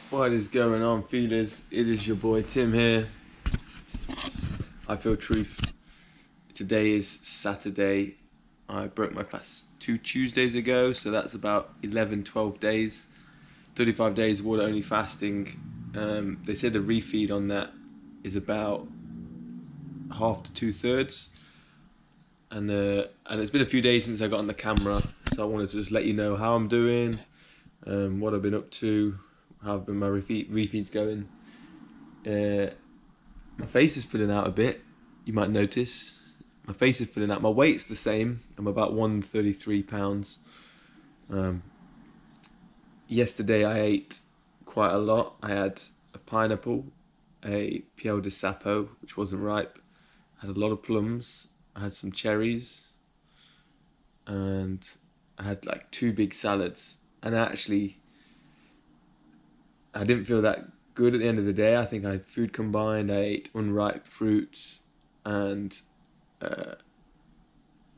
What is going on, feelers? It is your boy Tim here. I feel truth. Today is Saturday. I broke my fast 2 Tuesdays ago, so that's about 11-12 days. 35 days water only fasting. They said the refeed on that is about half to 2/3. And it's been a few days since I got on the camera, so I wanted to just let you know how I'm doing, what I've been up to, how have been my refeeds going. My face is filling out a bit. You might notice my face is filling out. My weight's the same. I'm about 133 pounds. Yesterday I ate quite a lot. I had a pineapple, a piel de sapo, which wasn't ripe. I had a lot of plums. I had some cherries, and I had like 2 big salads. And actually, I didn't feel that good at the end of the day. I think I had food combined. I ate unripe fruits, and I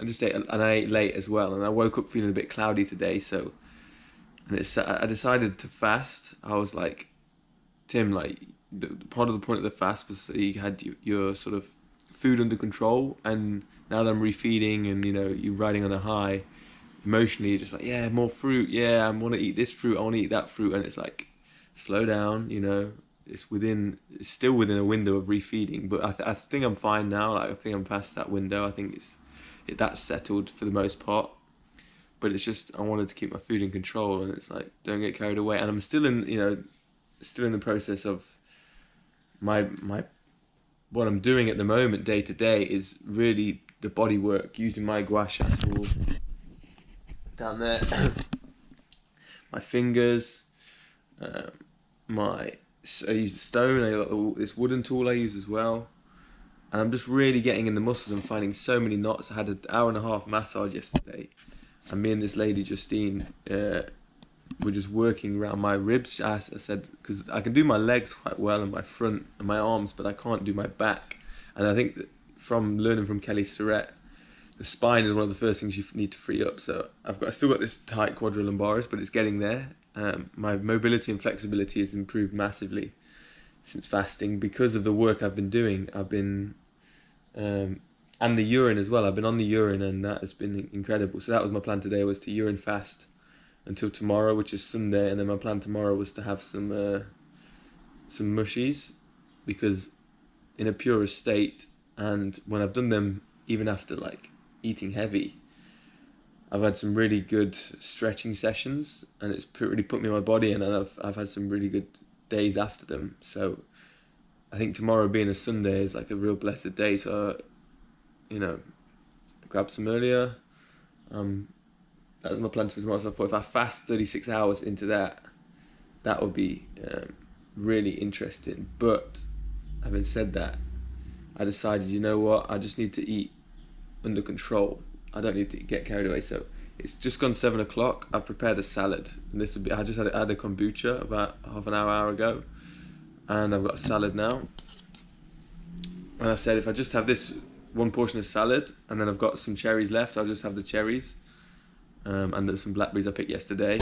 ate late as well. And I woke up feeling a bit cloudy today. So, I decided to fast. I was like, Tim, like part of the point of the fast was that you had your sort of food under control, and now that I'm refeeding and you're riding on a high, emotionally you're just like, yeah, more fruit, yeah, I want to eat this fruit, I want to eat that fruit, and it's like, slow down, it's still within a window of refeeding, but I think I'm fine now. Like, I think I'm past that window. I think that's settled for the most part, but it's just I wanted to keep my food in control, and it's like, don't get carried away. And I'm still in the process of my what I'm doing at the moment, day to day, is really the body work, using my gua sha tool down there, my fingers, I use the stone, I got this wooden tool I use as well, and I'm just really getting in the muscles and finding so many knots. I had an 1.5-hour massage yesterday, and me and this lady, Justine, were just working around my ribs. I said, because I can do my legs quite well and my front and my arms, but I can't do my back. And I think that from learning from Kelly Surrett, the spine is one of the first things you need to free up. So I still got this tight quadrilumbaris, but it's getting there. My mobility and flexibility has improved massively since fasting because of the work I've been doing. And the urine as well. I've been on the urine, and that has been incredible. So that was my plan today, was to urine fast until tomorrow, which is Sunday, and then my plan tomorrow was to have some mushies, because in a purer state, and when I've done them, even after like eating heavy, I've had some really good stretching sessions, and it's really put me in my body, and I've had some really good days after them. So I think tomorrow being a Sunday is like a real blessed day. So grab some earlier. That was my plan for tomorrow. So I thought if I fast 36 hours into that would be really interesting. But having said that, I decided, you know what, I just need to eat under control. I don't need to get carried away. So it's just gone 7 o'clock. I've prepared a salad, and I just had a kombucha about half an hour ago, and I've got a salad now. And I said, if I just have this one portion of salad, and then I've got some cherries left, I'll just have the cherries. And there's some blackberries I picked yesterday,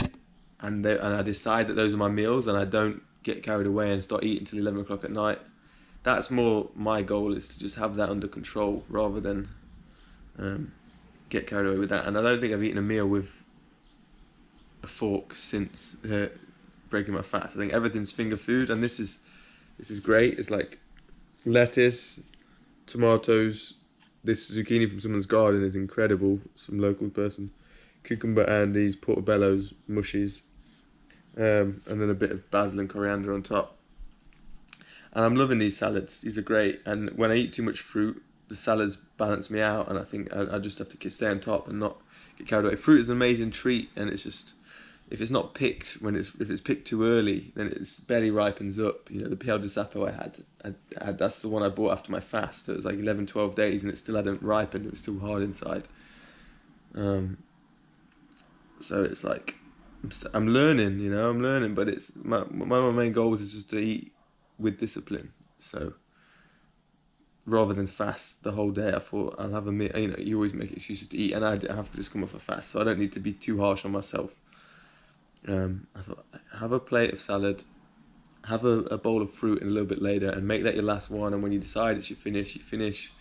and I decide that those are my meals, and I don't get carried away and start eating until 11 o'clock at night. That's more my goal, is to just have that under control rather than get carried away with that. And I don't think I've eaten a meal with a fork since breaking my fast. I think everything's finger food, and this is great. It's like lettuce, tomatoes. This zucchini from someone's garden is incredible, some local person. Cucumber and these portobello's mushies, and then a bit of basil and coriander on top. And I'm loving these salads. These are great. And when I eat too much fruit, the salads balance me out, and I think I just have to stay on top and not get carried away. Fruit is an amazing treat, and it's just, if it's not picked, if it's picked too early, then it barely ripens up. The piel de sapo I had, that's the one I bought after my fast. So it was like 11-12 days, and it still hadn't ripened. It was still hard inside. So it's like, I'm learning, but it's one of my main goals is just to eat with discipline. So rather than fast the whole day, I thought I'll have a meal. You always make excuses to eat, and I have to just come off a fast, so I don't need to be too harsh on myself. I thought, have a plate of salad, have a bowl of fruit and a little bit later, and make that your last one. And when you decide it's your finish, you finish,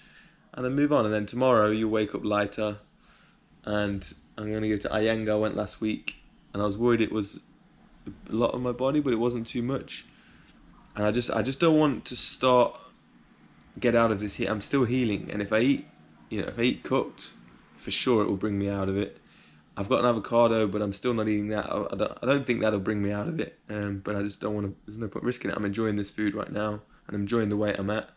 and then move on. And then tomorrow you'll wake up lighter. And I'm going to go to Iyengar. I went last week, and I was worried it was a lot on my body, but it wasn't too much. And I just don't want to get out of this heat. I'm still healing, and if I eat cooked, for sure it will bring me out of it. I've got an avocado, but I'm still not eating that. I don't think that'll bring me out of it. But I just don't want to. There's no point risking it. I'm enjoying this food right now, and I'm enjoying the weight I'm at.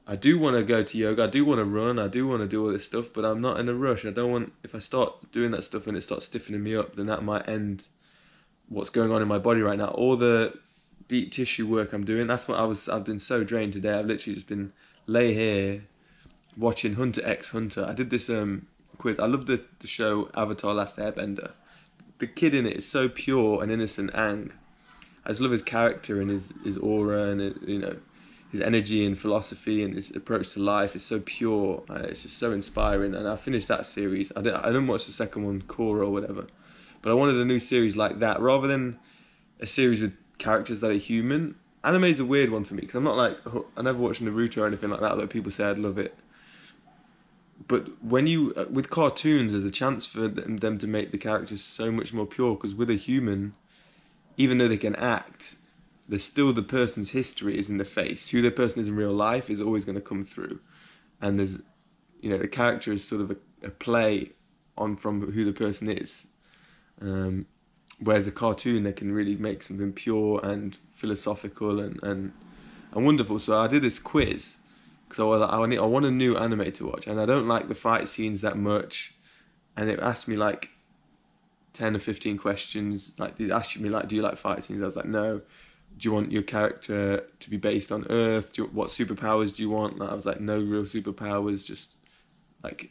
I do want to go to yoga. I do want to run. I do want to do all this stuff, but I'm not in a rush. I don't want. If I start doing that stuff and it starts stiffening me up, then that might end what's going on in my body right now. All the deep tissue work I'm doing. That's what I've been so drained today. I've literally just been lay here watching Hunter x Hunter. I did this quiz. I love the show Avatar: Last Airbender. The kid in it is so pure and innocent. Aang. I just love his character and his aura and his energy and philosophy and his approach to life is so pure. It's just so inspiring. And I finished that series. I didn't watch the second one, Korra or whatever, but I wanted a new series like that rather than a series with characters that are human. Anime is a weird one for me because I'm not like, I never watched Naruto or anything like that, although people say I'd love it. But when with cartoons, there's a chance for them to make the characters so much more pure, because with a human, even though they can act, there's still the person's history is in the face. Who the person is in real life is always going to come through. And there's, the character is sort of a play on from who the person is. Whereas a cartoon, they can really make something pure and philosophical and wonderful. So I did this quiz because I want a new anime to watch, and I don't like the fight scenes that much. And it asked me like 10 or 15 questions. Like, they asked me like, do you like fight scenes? I was like, no. Do you want your character to be based on Earth? What superpowers do you want? Like, I was like, no real superpowers, just like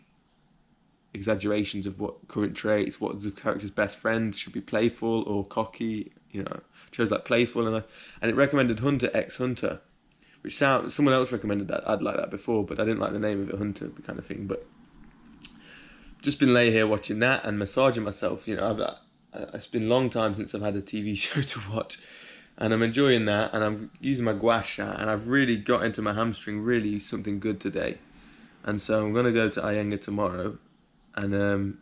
exaggerations of what current traits. What the character's best friend should be, playful or cocky? Chose like playful, and it recommended Hunter x Hunter, which someone else recommended that. I'd like that before, but I didn't like the name of it, Hunter kind of thing. But just been lay here watching that and massaging myself. It's been a long time since I've had a TV show to watch. And I'm enjoying that, and I'm using my gua sha, and I've really got into my hamstring, really something good today. And so I'm going to go to Iyengar tomorrow, and then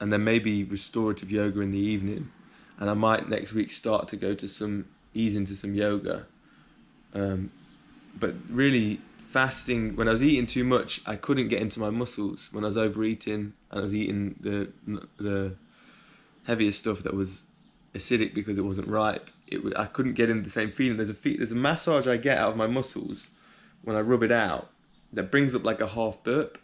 maybe restorative yoga in the evening. And I might next week start to go to ease into some yoga. But really, fasting, when I was eating too much, I couldn't get into my muscles. When I was overeating, and I was eating the heavier stuff that was acidic because it wasn't ripe, I couldn't get into the same feeling. There's a massage I get out of my muscles when I rub it out that brings up like a half burp.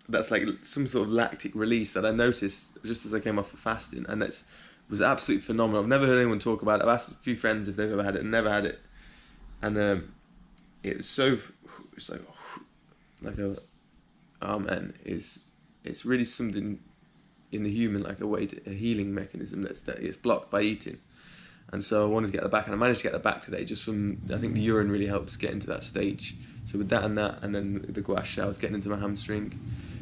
That's like some sort of lactic release that I noticed just as I came off of fasting, and that was absolutely phenomenal. I've never heard anyone talk about it. I've asked a few friends if they've ever had it, and never had it. And it's it's really something in the human, like a healing mechanism that it's blocked by eating. And so I wanted to get the back, and I managed to get the back today. Just from, I think the urine really helps get into that stage. So with that and then the gua sha, I was getting into my hamstring,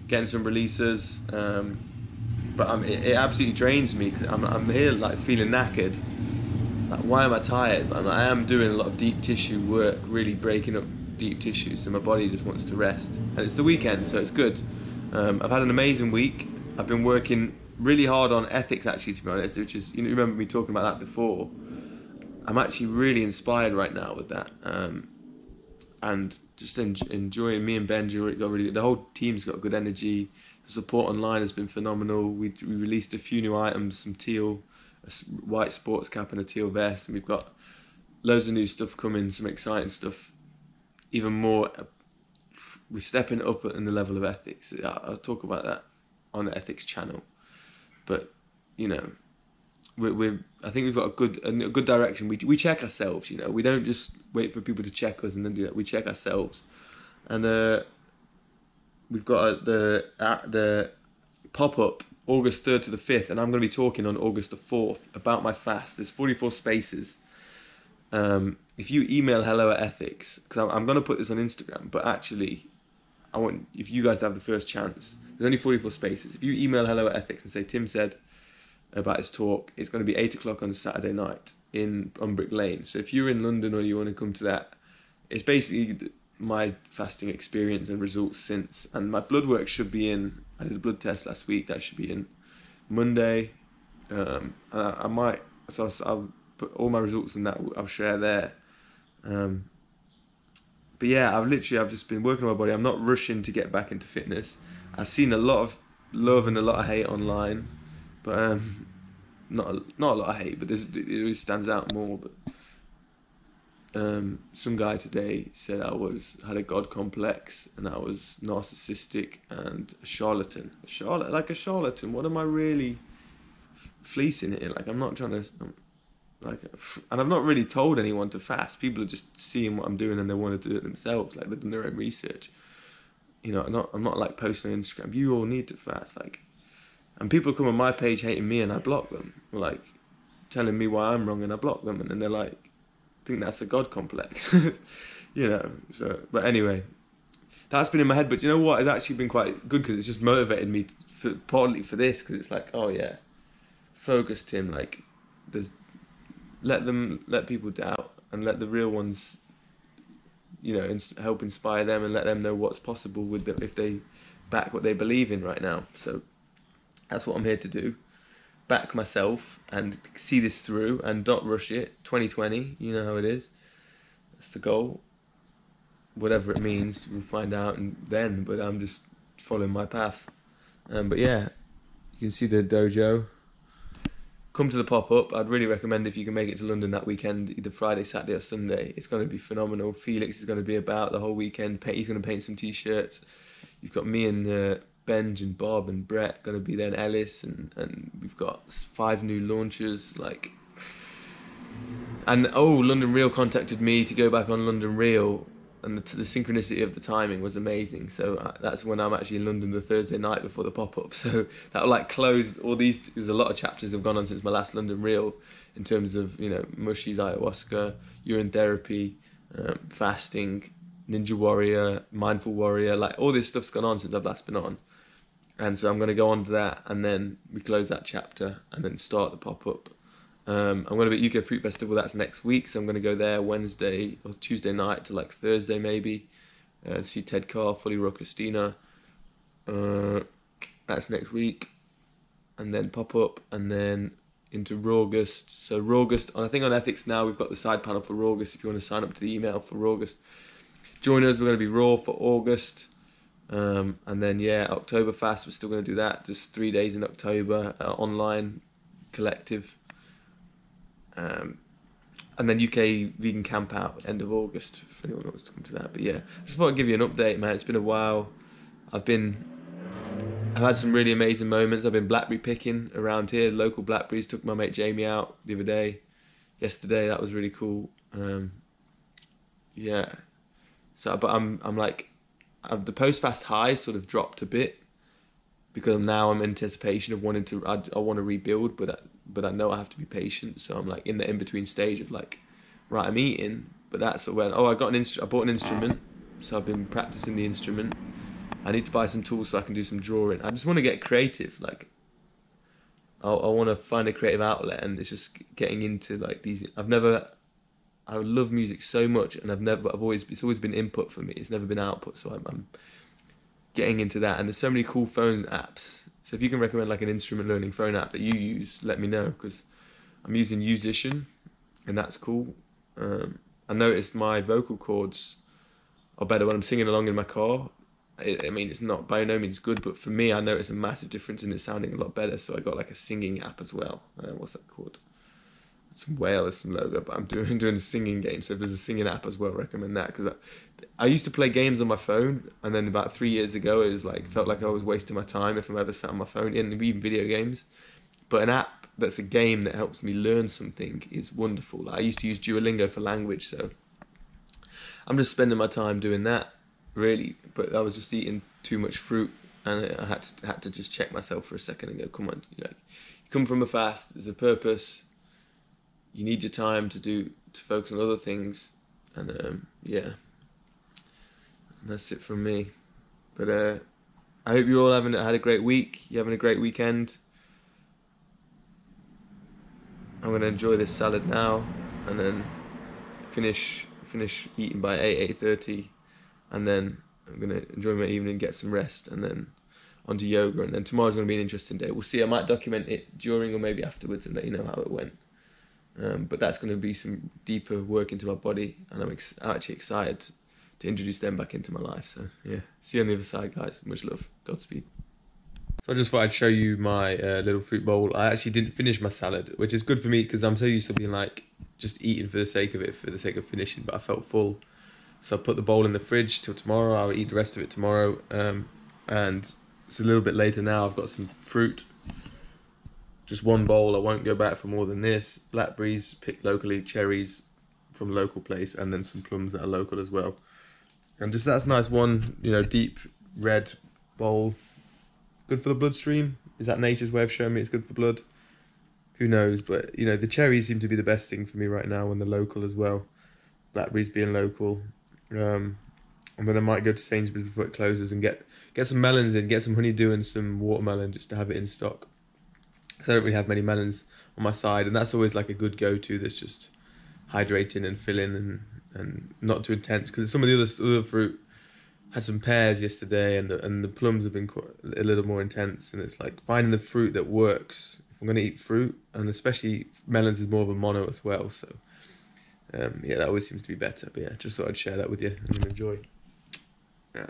getting some releases. But it absolutely drains me because I'm here like feeling knackered. Like, why am I tired? But I am doing a lot of deep tissue work, really breaking up deep tissue. So my body just wants to rest, and it's the weekend, so it's good. I've had an amazing week. I've been working really hard on ethics, actually, to be honest, which is, you remember me talking about that before. I'm actually really inspired right now with that, and just enjoying. Me and Benji got really, the whole team's got good energy. The support online has been phenomenal. We released a few new items, some teal, a white sports cap and a teal vest, and we've got loads of new stuff coming, some exciting stuff. Even more, we're stepping up in the level of ethics. I'll talk about that on the ethics channel. But I think we've got a good direction. We check ourselves. We don't just wait for people to check us and then do that. We check ourselves, and we've got the pop-up August 3rd to the 5th, and I'm going to be talking on August the 4th about my fast. There's 44 spaces. If you email hello@ethics, because I'm going to put this on Instagram, but actually I want if you guys to have the first chance. There's only 44 spaces. If you email hello@ethics and say Tim said about his talk. It's going to be 8 o'clock on Saturday night on Brick Lane. So if you're in London or you want to come to that, it's basically my fasting experience and results since. And my blood work should be in. I did a blood test last week. That should be in Monday. And I might. So I'll put all my results in that. I'll share there. But yeah, I've just been working on my body. I'm not rushing to get back into fitness. I've seen a lot of love and a lot of hate online, but not a lot of hate, but it always stands out more. But some guy today said I had a god complex and I was narcissistic and a charlatan. Like a charlatan. What am I really fleecing here? Like, I'm not trying to. And I've not really told anyone to fast. People are just seeing what I'm doing and they want to do it themselves. Like, they've done their own research. You know, I'm not like posting on Instagram, you all need to fast. Like, and people come on my page hating me and I block them. Or like telling me why I'm wrong and I block them. And then they're like, think that's a god complex. You know. So, but anyway, that's been in my head. But you know what? It's actually been quite good because it's just motivated me partly for this. Because it's like, oh yeah, focus, Tim. Like, let people doubt and let the real ones, you know, help inspire them and let them know what's possible with them if they back what they believe in right now. So that's what I'm here to do. Back myself and see this through and not rush it. 2020, you know how it is. That's the goal. Whatever it means, we'll find out then. But I'm just following my path. But yeah, you can see the dojo. Come to the pop-up. I'd really recommend if you can make it to London that weekend, either Friday, Saturday or Sunday. It's going to be phenomenal. Felix is going to be about the whole weekend. He's going to paint some T-shirts. You've got me and Benj and Bob and Brett going to be there, and Ellis, and we've got 5 new launchers. London Real contacted me to go back on London Real, and the synchronicity of the timing was amazing. So that's when I'm actually in London the Thursday night before the pop-up. So that'll like close all these. There's a lot of chapters have gone on since my last London Real in terms of, you know, mushies, ayahuasca, urine therapy, fasting, Ninja Warrior, Mindful Warrior. Like, all this stuff's gone on since I've last been on. And so I'm going to go on to that, and then we close that chapter and then start the pop-up. I'm going to be at UK Fruit Festival. That's next week, so I'm going to go there Wednesday or Tuesday night to like Thursday maybe. See Ted Carr, Fully Raw Christina. That's next week, and then pop-up, and then into Rawgust. So Rawgust, I think on Ethics now we've got the side panel for Rawgust. If you want to sign up to the email for Rawgust, join us. We're going to be Raw for August. And then Oktoberfest, we're still going to do that. Just 3 days in October, online collective. And then UK Vegan Camp Out end of August, if anyone wants to come to that. But yeah, I just thought I'd give you an update, man. It's been a while. I've had some really amazing moments. I've been blackberry picking around here, local blackberries. Took my mate Jamie out the other day, yesterday. That was really cool. Yeah. So, but I'm like, the post-fast high sort of dropped a bit because now I'm in anticipation of wanting to. I want to rebuild, but I know I have to be patient. So I'm like in the in-between stage of like, right, I'm eating, but that's when I bought an instrument, so I've been practicing the instrument. I need to buy some tools so I can do some drawing. I just want to get creative. Like, I want to find a creative outlet, and it's just getting into like these. I love music so much, and it's always been input for me. It's never been output. So I'm getting into that, and there's so many cool phone apps. So if you can recommend like an instrument learning phone app that you use, let me know, because I'm using Musician, and that's cool. I noticed my vocal cords are better when I'm singing along in my car. I mean, it's not by no means good, but for me, I noticed a massive difference in it sounding a lot better. So I got like a singing app as well. What's that called? Some whale is some logo, but I'm doing a singing game. So if there's a singing app as well, recommend that, because I used to play games on my phone, and then about 3 years ago, it was like felt like I was wasting my time if I'm ever sat on my phone, even video games. But an app that's a game that helps me learn something is wonderful. Like, I used to use Duolingo for language, so I'm just spending my time doing that, really. But I was just eating too much fruit, and I had to just check myself for a second and go, come on, you come from a fast. There's a purpose. You need your time to focus on other things, and yeah, and that's it from me. But I hope you're all had a great week. You're having a great weekend. I'm gonna enjoy this salad now, and then finish eating by 8:30, and then I'm gonna enjoy my evening, get some rest, and then onto yoga. And then tomorrow's gonna be an interesting day. We'll see. I might document it during or maybe afterwards and let you know how it went. But that's going to be some deeper work into my body, and I'm actually excited to introduce them back into my life. So yeah, see you on the other side, guys. Much love. Godspeed. So I just thought I'd show you my little fruit bowl. I actually didn't finish my salad, which is good for me because I'm so used to being like just eating for the sake of it, for the sake of finishing. But I felt full, so I put the bowl in the fridge till tomorrow. I'll eat the rest of it tomorrow. And it's a little bit later now. I've got some fruit. Just one bowl. I won't go back for more than this. Blackberries picked locally, cherries from a local place, and then some plums that are local as well. And just that's nice one, deep red bowl. Good for the bloodstream. Is that nature's way of showing me it's good for blood? Who knows? But the cherries seem to be the best thing for me right now, and the local as well. Blackberries being local. And then I might go to Sainsbury's before it closes and get some melons in, get some honeydew and some watermelon just to have it in stock. Because I don't really have many melons on my side, and that's always like a good go-to that's just hydrating and filling and not too intense. Because some of the other fruit, had some pears yesterday, and the plums have been quite a little more intense, and it's like finding the fruit that works. If I'm going to eat fruit, and especially melons is more of a mono as well, so yeah, that always seems to be better. But yeah, just thought I'd share that with you and enjoy. Yeah.